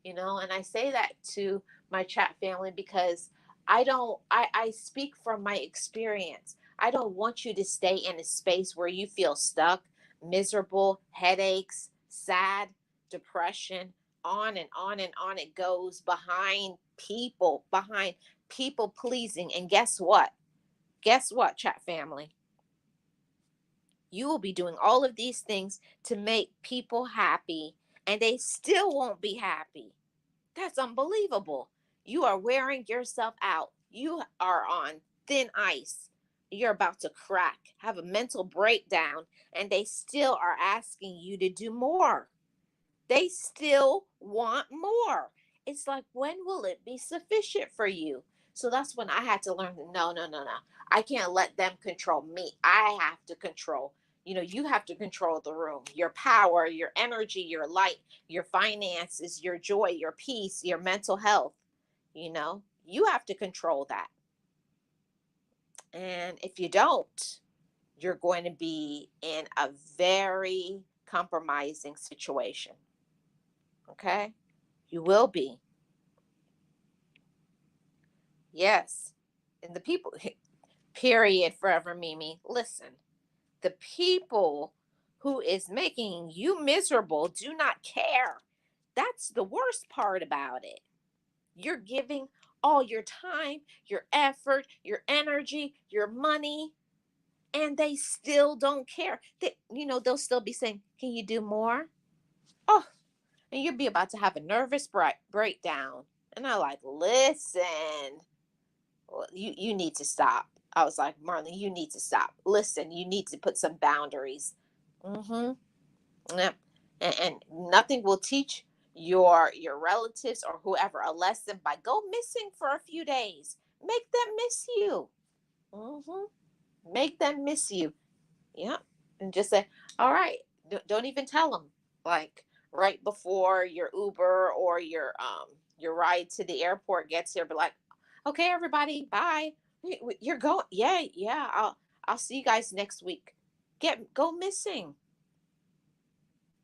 And I say that to my chat family because I speak from my experience. I don't want you to stay in a space where you feel stuck, miserable, headaches, sad, depression, on and on and on it goes, behind people pleasing. And guess what? Guess what, chat family? You will be doing all of these things to make people happy, and they still won't be happy. That's unbelievable. You are wearing yourself out. You are on thin ice. You're about to crack, have a mental breakdown, and they still are asking you to do more. They still want more. It's like, when will it be sufficient for you? So that's when I had to learn that no, no, no, no. I can't let them control me. I have to control. You have to control the room, your power, your energy, your light, your finances, your joy, your peace, your mental health. You have to control that. And if you don't, you're going to be in a very compromising situation. Okay? You will be. Yes. And the people, period, forever, Mimi. Listen, the people who is making you miserable do not care. That's the worst part about it. You're giving all your time, your effort, your energy, your money, and they still don't care. They'll still be saying, "Can you do more?" Oh, and you'll be about to have a nervous breakdown. And I like, listen, well, you need to stop. I was like, Marlene, you need to stop. Listen, you need to put some boundaries. Mm-hmm. Yep. And nothing will teach your relatives or whoever a lesson by go missing for a few days. Make them miss you. Make them miss you. Yeah. And just say, all right, don't even tell them. Like, right before your Uber or your ride to the airport gets here, but like, okay, everybody, bye. You're going. Yeah, yeah. I'll see you guys next week. Go missing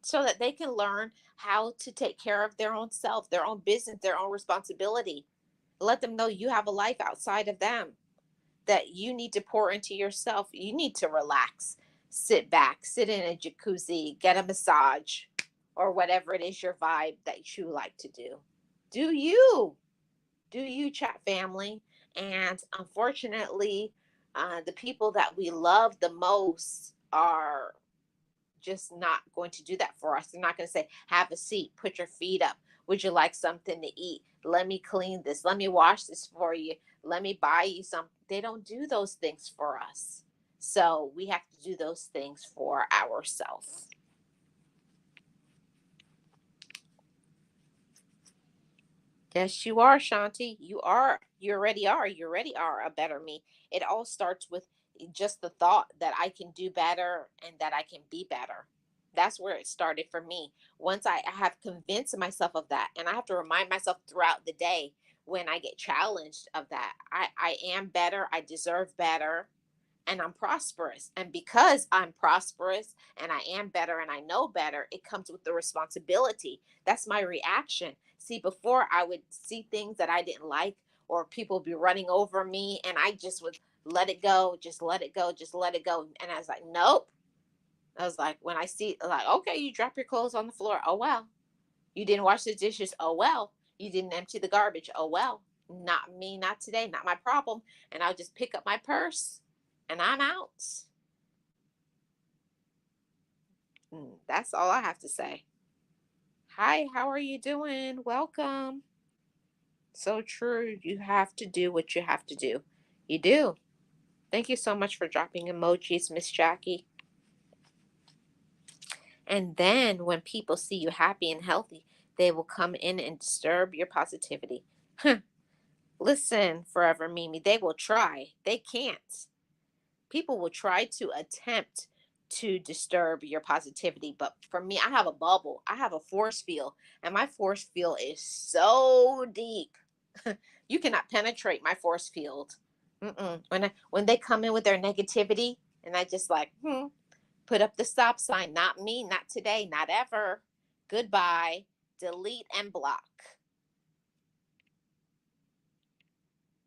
so that they can learn how to take care of their own self, their own business, their own responsibility. Let them know you have a life outside of them, that you need to pour into yourself. You need to relax, sit back, sit in a jacuzzi, get a massage, or whatever it is your vibe that you like to do. Do you? Do you, chat family? And unfortunately, the people that we love the most are just not going to do that for us. They're not going to say, have a seat, put your feet up. Would you like something to eat? Let me clean this. Let me wash this for you. Let me buy you some. They don't do those things for us. So we have to do those things for ourselves. Yes, you are, Shanti. You are. You already are. You already are a better me. It all starts with just the thought that I can do better and that I can be better. That's where it started for me. Once I have convinced myself of that, and I have to remind myself throughout the day when I get challenged of that, I am better. I deserve better, and I'm prosperous. And because I'm prosperous and I am better and I know better, it comes with the responsibility. That's my reaction. See, before I would see things that I didn't like, or people would be running over me, and I just would let it go, just let it go, just let it go. And I was like, nope. I was like, when I see, like, okay, you drop your clothes on the floor. Oh, well. You didn't wash the dishes. Oh, well. You didn't empty the garbage. Oh, well. Not me, not today, not my problem. And I'll just pick up my purse and I'm out. That's all I have to say. Hi, how are you doing? Welcome. So true. You have to do what you have to do. You do. Thank you so much for dropping emojis, Miss Jackie. And then when people see you happy and healthy, they will come in and disturb your positivity. Listen, Forever Mimi, they will try. They can't. People will try to attempt to disturb your positivity. But for me, I have a bubble, I have a force field, and my force field is so deep. You cannot penetrate my force field. When they come in with their negativity, and I just like, put up the stop sign. Not me, not today, not ever. Goodbye. Delete and block.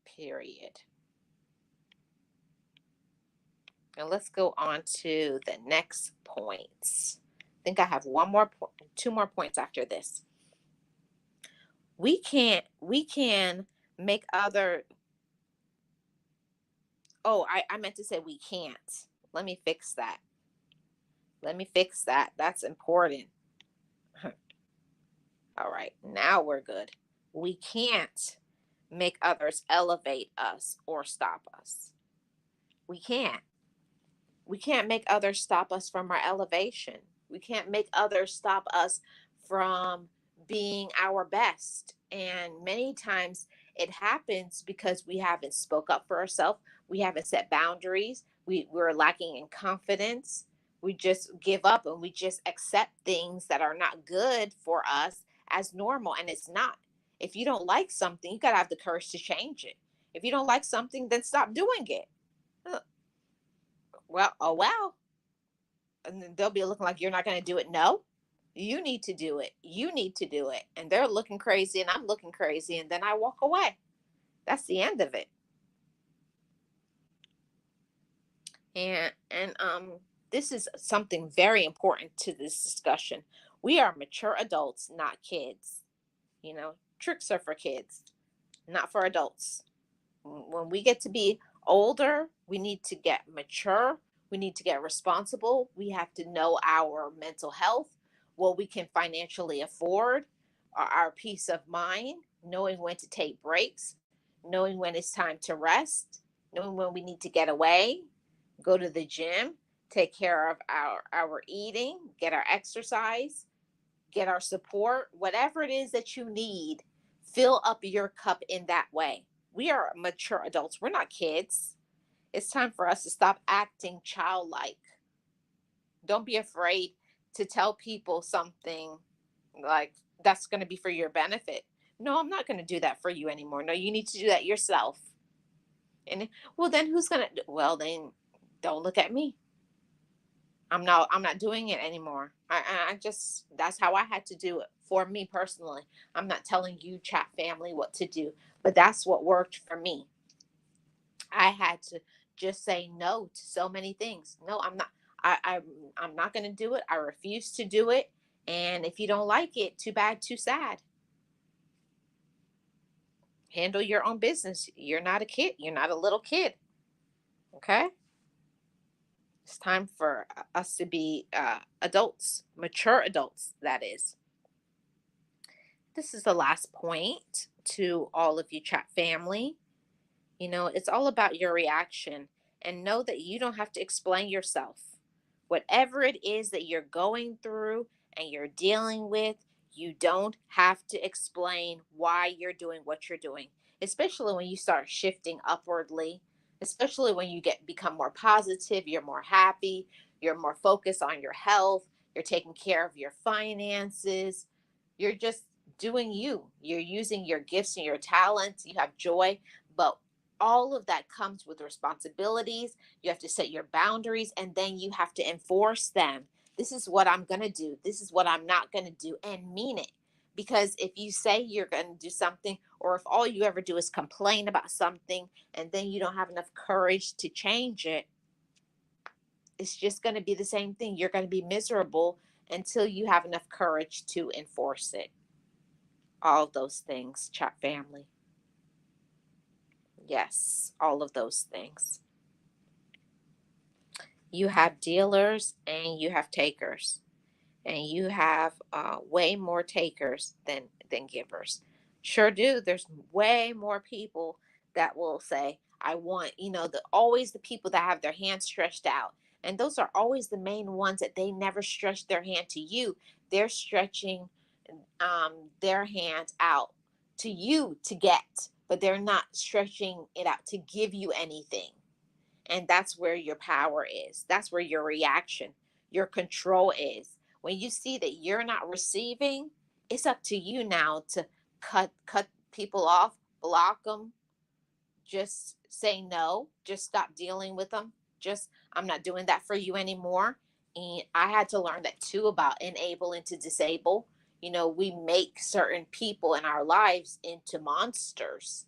Period. And let's go on to the next points. I think I have two more points after this. We can make other Oh, I meant to say we can't. Let me fix that. Let me fix that. That's important. All right, now we're good. We can't make others elevate us or stop us. We can't. We can't make others stop us from our elevation. We can't make others stop us from being our best. And many times it happens because we haven't spoke up for ourselves. We haven't set boundaries. We're lacking in confidence. We just give up and we just accept things that are not good for us as normal. And it's not. If you don't like something, you got to have the courage to change it. If you don't like something, then stop doing it. Uh, Well, oh, wow. And then they'll be looking like you're not going to do it. No, you need to do it. You need to do it. And they're looking crazy and I'm looking crazy. And then I walk away. That's the end of it. And this is something very important to this discussion. We are mature adults, not kids. Tricks are for kids, not for adults. When we get to be older, we need to get mature. We need to get responsible. We have to know our mental health, what we can financially afford, our peace of mind, knowing when to take breaks, knowing when it's time to rest, knowing when we need to get away, go to the gym, take care of our eating, get our exercise, get our support, whatever it is that you need, fill up your cup in that way. We are mature adults. We're not kids. It's time for us to stop acting childlike. Don't be afraid to tell people something like that's going to be for your benefit. No, I'm not going to do that for you anymore. No, you need to do that yourself. And well, then who's going to? Well, then don't look at me. I'm not doing it anymore. I just that's how I had to do it for me personally. I'm not telling you chat family what to do, but that's what worked for me. I had to just say no to so many things. No, I'm not. I'm not going to do it. I refuse to do it. And if you don't like it, too bad, too sad. Handle your own business. You're not a kid. You're not a little kid. Okay. It's time for us to be adults, mature adults, that is. This is the last point to all of you chat family. It's all about your reaction and know that you don't have to explain yourself. Whatever it is that you're going through and you're dealing with, you don't have to explain why you're doing what you're doing, especially when you start shifting upwardly, especially when you become more positive, you're more happy, you're more focused on your health, you're taking care of your finances, you're just doing you. You're using your gifts and your talents, you have joy, but all of that comes with responsibilities. You have to set your boundaries and then you have to enforce them. This is what I'm going to do. This is what I'm not going to do, and mean it. Because if you say you're going to do something, or if all you ever do is complain about something and then you don't have enough courage to change it, it's just going to be the same thing. You're going to be miserable until you have enough courage to enforce it. All of those things, chat family. Yes, all of those things. You have dealers and you have takers, and you have way more takers than givers. Sure do. There's way more people that will say, I want, always the people that have their hands stretched out. And those are always the main ones that they never stretch their hand to you. They're stretching their hands out to you to get, but they're not stretching it out to give you anything. And that's where your power is. That's where your reaction, your control is. When you see that you're not receiving, it's up to you now to cut people off, block them, just say no, just stop dealing with them. Just I'm not doing that for you anymore. And I had to learn that too about enable and to disable. We make certain people in our lives into monsters.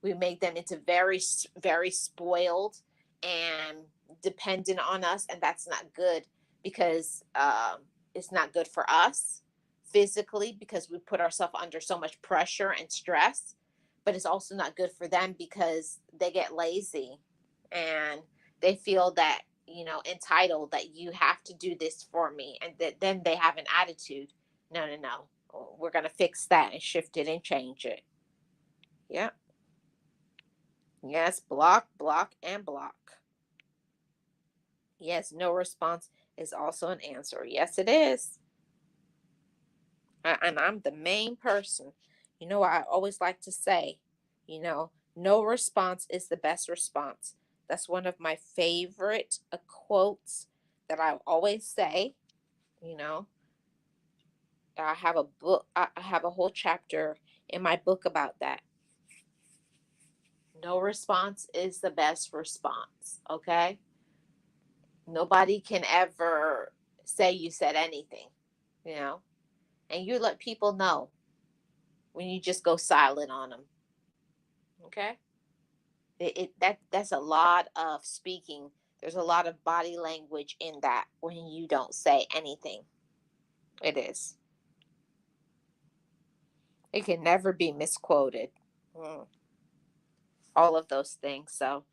We make them into very, very spoiled and dependent on us, and that's not good because it's not good for us physically because we put ourselves under so much pressure and stress. But it's also not good for them because they get lazy. and they feel that, entitled, that you have to do this for me, and that then they have an attitude. No, no, no. We're going to fix that and shift it and change it. Yep. Yes, block, block, and block. Yes, no response is also an answer. Yes, it is. And I'm the main person. I always like to say, no response is the best response. That's one of my favorite quotes that I always say. You know, I have a book, I have a whole chapter in my book about that. No response is the best response. Okay. Nobody can ever say you said anything, you know, and you let people know when you just go silent on them. Okay. That's a lot of speaking. There's a lot of body language in that when you don't say anything. It is. It can never be misquoted. Mm, all of those things. So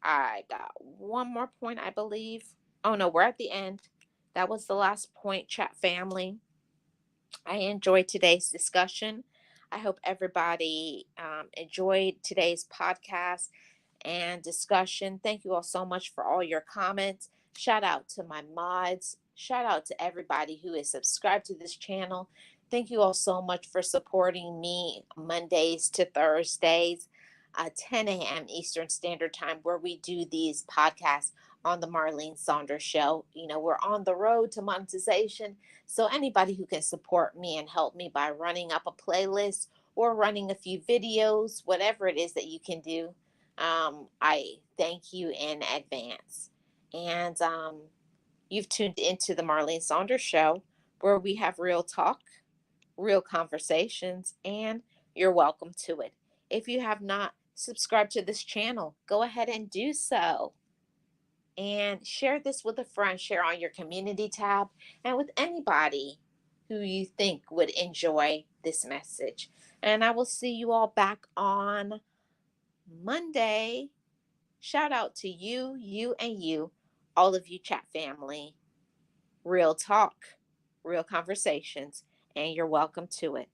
I got one more point, I believe. Oh no, we're at the end. That was the last point, chat family. I enjoyed today's discussion. I hope everybody enjoyed today's podcast and discussion. Thank you all so much for all your comments. Shout out to my mods. Shout out to everybody who is subscribed to this channel. Thank you all so much for supporting me Mondays to Thursdays, 10 a.m. Eastern Standard Time, where we do these podcasts on the Marlene Saunders Show. We're on the road to monetization. So anybody who can support me and help me by running up a playlist or running a few videos, whatever it is that you can do, I thank you in advance. And you've tuned into the Marlene Saunders Show, where we have real talk, real conversations, and you're welcome to it. If you have not subscribed to this channel, go ahead and do so. And share this with a friend, share on your community tab, and with anybody who you think would enjoy this message. And I will see you all back on Monday. Shout out to you, and you, all of you chat family. Real talk, real conversations, and you're welcome to it.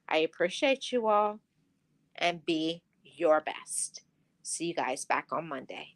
I appreciate you all, and be your best. See you guys back on Monday.